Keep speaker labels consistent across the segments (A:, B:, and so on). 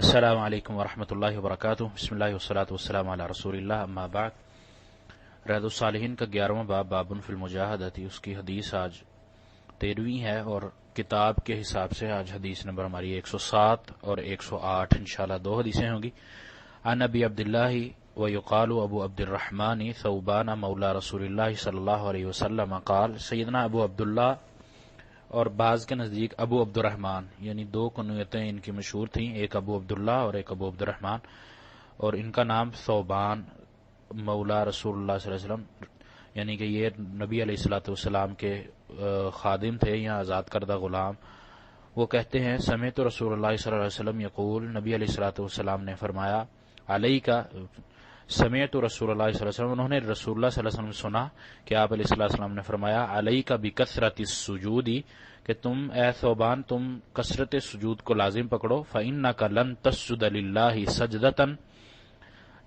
A: السلام علیکم ورحمۃ اللہ وبرکاتہ۔ بسم اللہ والصلاۃ والسلام علی رسول اللہ، اما بعد۔ ریاض الصالحین کا 11واں باب بابٌ فی المجاہدۃ، اس کی حدیث آج 13ویں ہے اور کتاب کے حساب سے آج حدیث نمبر ہماری 107 اور 108 انشاءاللہ دو حدیثیں ہوں گی۔ عن ابی عبداللہ ویقال ابو عبد الرحمن ثوبان مولا رسول اللہ صلی اللہ علیہ وسلم قال، سیدنا ابو عبداللہ اور بعض کے نزدیک ابو عبد الرحمن، یعنی دو کنویتیں ان کی مشہور تھیں، ایک ابو عبداللہ اور ایک ابو عبد الرحمن، اور ان کا نام ثوبان مولا رسول اللہ صلی اللہ علیہ وسلم، یعنی کہ یہ نبی علیہ الصلوۃ والسلام کے خادم تھے یا آزاد کردہ غلام۔ وہ کہتے ہیں سمعت رسول اللہ صلی اللہ علیہ وسلم یقول، نبی علیہ الصلوۃ والسلام نے فرمایا، علیک سمعت رسول اللہ صلی اللہ علیہ وسلم، انہوں نے رسول اللہ صلی اللہ علیہ وسلم سنا کہ آپ علیہ السلام نے فرمایا، علیک بکثرۃ السجود، کہ تم اے ثوبان تم کثرت سجود کو لازم پکڑو، فإنک لن تسجد للہ سجدۃ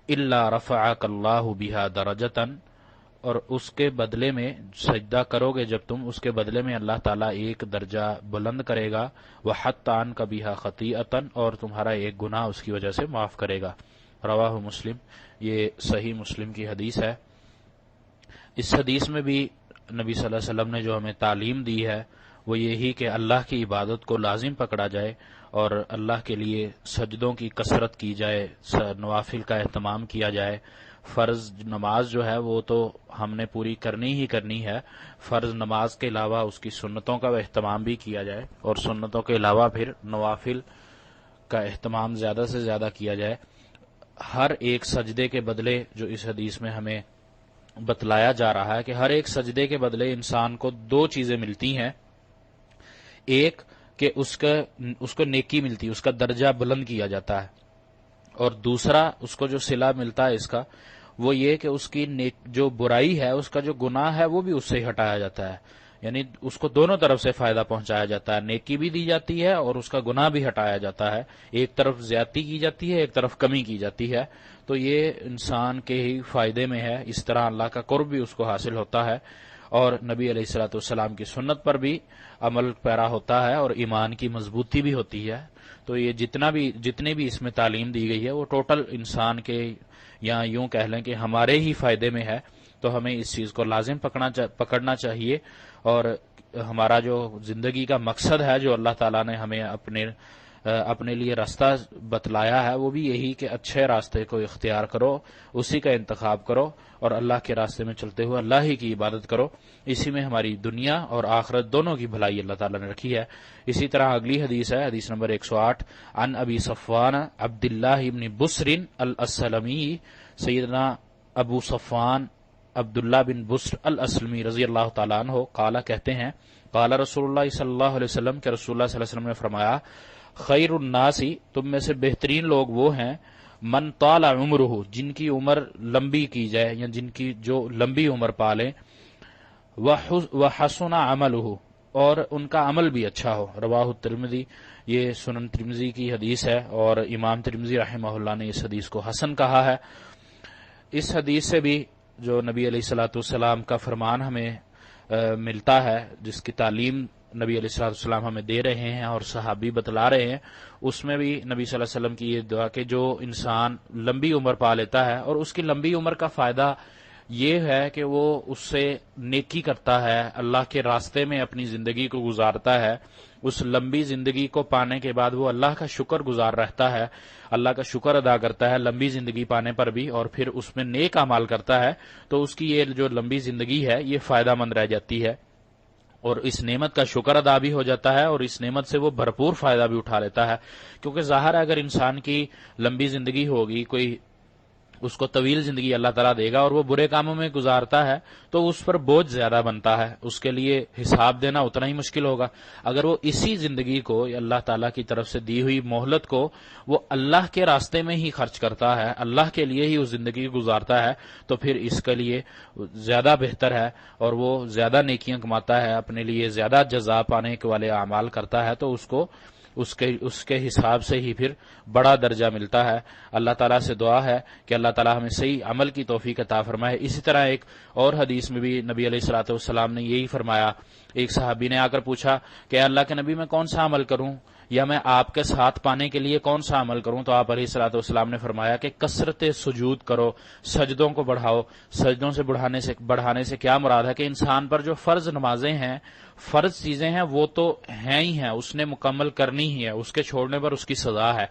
A: الا رفعک اللہ بہا درجۃ، اور اس کے بدلے میں سجدہ کرو گے جب تم، اس کے بدلے میں اللہ تعالیٰ ایک درجہ بلند کرے گا، وحط عنک بہا خطیئۃ، اور تمہارا ایک گناہ اس کی وجہ سے معاف کرے گا۔ رواہ مسلم، یہ صحیح مسلم کی حدیث ہے۔ اس حدیث میں بھی نبی صلی اللہ علیہ وسلم نے جو ہمیں تعلیم دی ہے وہ یہی کہ اللہ کی عبادت کو لازم پکڑا جائے اور اللہ کے لیے سجدوں کی کثرت کی جائے، نوافل کا اہتمام کیا جائے۔ فرض نماز جو ہے وہ تو ہم نے پوری کرنی ہی کرنی ہے، فرض نماز کے علاوہ اس کی سنتوں کا اہتمام بھی کیا جائے، اور سنتوں کے علاوہ پھر نوافل کا اہتمام زیادہ سے زیادہ کیا جائے۔ ہر ایک سجدے کے بدلے جو اس حدیث میں ہمیں بتلایا جا رہا ہے کہ ہر ایک سجدے کے بدلے انسان کو دو چیزیں ملتی ہیں، ایک کہ اس کو نیکی ملتی ہے، اس کا درجہ بلند کیا جاتا ہے، اور دوسرا اس کو جو صلہ ملتا ہے اس کا وہ یہ کہ اس کی جو برائی ہے، اس کا جو گناہ ہے وہ بھی اس سے ہٹایا جاتا ہے، یعنی اس کو دونوں طرف سے فائدہ پہنچایا جاتا ہے، نیکی بھی دی جاتی ہے اور اس کا گناہ بھی ہٹایا جاتا ہے، ایک طرف زیادتی کی جاتی ہے ایک طرف کمی کی جاتی ہے، تو یہ انسان کے ہی فائدے میں ہے، اس طرح اللہ کا قرب بھی اس کو حاصل ہوتا ہے اور نبی علیہ الصلوۃ والسلام کی سنت پر بھی عمل پیرا ہوتا ہے اور ایمان کی مضبوطی بھی ہوتی ہے۔ تو یہ جتنے بھی اس میں تعلیم دی گئی ہے وہ ٹوٹل انسان کے، یا یوں کہہ لیں کہ ہمارے ہی فائدے میں ہے، تو ہمیں اس چیز کو لازم پکڑنا چاہیے، اور ہمارا جو زندگی کا مقصد ہے جو اللہ تعالیٰ نے ہمیں اپنے لیے راستہ بتلایا ہے وہ بھی یہی کہ اچھے راستے کو اختیار کرو، اسی کا انتخاب کرو اور اللہ کے راستے میں چلتے ہوئے اللہ ہی کی عبادت کرو، اسی میں ہماری دنیا اور آخرت دونوں کی بھلائی اللہ تعالیٰ نے رکھی ہے۔ اسی طرح اگلی حدیث ہے، حدیث نمبر 108، عن ابی صفوان عبداللہ بن بسر الاسلمی، سیدنا ابو صفوان عبداللہ بن بسر الاسلمی رضی اللہ تعالیٰ عنہ قال، کہتے ہیں، قال رسول اللہ صلی اللہ علیہ وسلم، کہ رسول اللہ صلی اللہ علیہ وسلم نے فرمایا، خیر الناس، تم میں سے بہترین لوگ وہ ہیں، من طال عمرہ، جن کی عمر لمبی کی جائے یا جن کی جو لمبی عمر پالیں، وحسن عملہ، اور ان کا عمل بھی اچھا ہو۔ رواہ الترمذی، یہ سنن ترمذی کی حدیث ہے اور امام ترمذی رحمہ اللہ نے اس حدیث کو حسن کہا ہے۔ اس حدیث سے بھی جو نبی علیہ الصلوۃ والسلام کا فرمان ہمیں ملتا ہے، جس کی تعلیم نبی علیہ الصلوۃ والسلام ہمیں دے رہے ہیں اور صحابی بتلا رہے ہیں، اس میں بھی نبی صلی اللہ علیہ وسلم کی یہ دعا کہ جو انسان لمبی عمر پا لیتا ہے، اور اس کی لمبی عمر کا فائدہ یہ ہے کہ وہ اس سے نیکی کرتا ہے، اللہ کے راستے میں اپنی زندگی کو گزارتا ہے، اس لمبی زندگی کو پانے کے بعد وہ اللہ کا شکر گزار رہتا ہے، اللہ کا شکر ادا کرتا ہے لمبی زندگی پانے پر بھی، اور پھر اس میں نیک اعمال کرتا ہے، تو اس کی یہ جو لمبی زندگی ہے یہ فائدہ مند رہ جاتی ہے، اور اس نعمت کا شکر ادا بھی ہو جاتا ہے اور اس نعمت سے وہ بھرپور فائدہ بھی اٹھا لیتا ہے، کیونکہ ظاہر ہے اگر انسان کی لمبی زندگی ہوگی، کوئی اس کو طویل زندگی اللہ تعالیٰ دے گا اور وہ برے کاموں میں گزارتا ہے تو اس پر بوجھ زیادہ بنتا ہے، اس کے لیے حساب دینا اتنا ہی مشکل ہوگا۔ اگر وہ اسی زندگی کو اللہ تعالیٰ کی طرف سے دی ہوئی مہلت کو وہ اللہ کے راستے میں ہی خرچ کرتا ہے، اللہ کے لیے ہی اس زندگی گزارتا ہے، تو پھر اس کے لیے زیادہ بہتر ہے اور وہ زیادہ نیکیاں کماتا ہے، اپنے لیے زیادہ جزا پانے کے والے اعمال کرتا ہے، تو اس کے حساب سے ہی پھر بڑا درجہ ملتا ہے۔ اللہ تعالیٰ سے دعا ہے کہ اللہ تعالیٰ ہمیں صحیح عمل کی توفیق عطا فرمائے۔ اسی طرح ایک اور حدیث میں بھی نبی علیہ الصلوۃ والسلام نے یہی فرمایا، ایک صحابی نے آ کر پوچھا کہ اللہ کے نبی میں کون سا عمل کروں یا میں آپ کے ساتھ پانے کے لیے کون سا عمل کروں؟ تو آپ علیہ الصلوۃ والسلام نے فرمایا کہ کثرت سجود کرو، سجدوں کو بڑھاؤ۔ سجدوں سے بڑھانے سے کیا مراد ہے کہ انسان پر جو فرض نمازیں ہیں، فرض چیزیں ہیں، وہ تو ہیں ہی ہیں، اس نے مکمل کرنی ہی ہے، اس کے چھوڑنے پر اس کی سزا ہے۔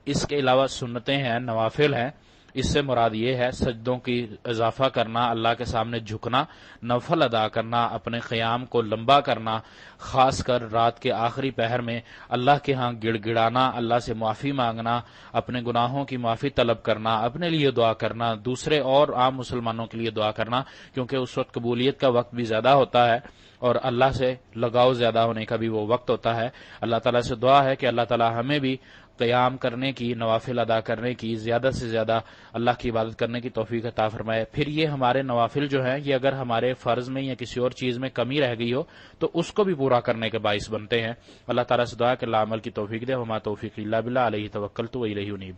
A: اس کے علاوہ سنتیں ہیں، نوافل ہیں، اس سے مراد یہ ہے سجدوں کی اضافہ کرنا، اللہ کے سامنے جھکنا، نفل ادا کرنا، اپنے قیام کو لمبا کرنا، خاص کر رات کے آخری پہر میں اللہ کے ہاں گڑ گڑانا، اللہ سے معافی مانگنا، اپنے گناہوں کی معافی طلب کرنا، اپنے لیے دعا کرنا، دوسرے اور عام مسلمانوں کے لیے دعا کرنا، کیونکہ اس وقت قبولیت کا وقت بھی زیادہ ہوتا ہے اور اللہ سے لگاؤ زیادہ ہونے کا بھی وہ وقت ہوتا ہے۔ اللہ تعالیٰ سے دعا ہے کہ اللہ تعالیٰ ہمیں بھی قیام کرنے کی، نوافل ادا کرنے کی، زیادہ سے زیادہ اللہ کی عبادت کرنے کی توفیق عطا فرمائے۔ پھر یہ ہمارے نوافل جو ہیں، یہ اگر ہمارے فرض میں یا کسی اور چیز میں کمی رہ گئی ہو تو اس کو بھی پورا کرنے کے باعث بنتے ہیں۔ اللہ تعالیٰ سے دعا کہ اللہ عمل کی توفیق دے۔ وما توفیق الا باللہ، علیہ توکلت و الیہ انیب۔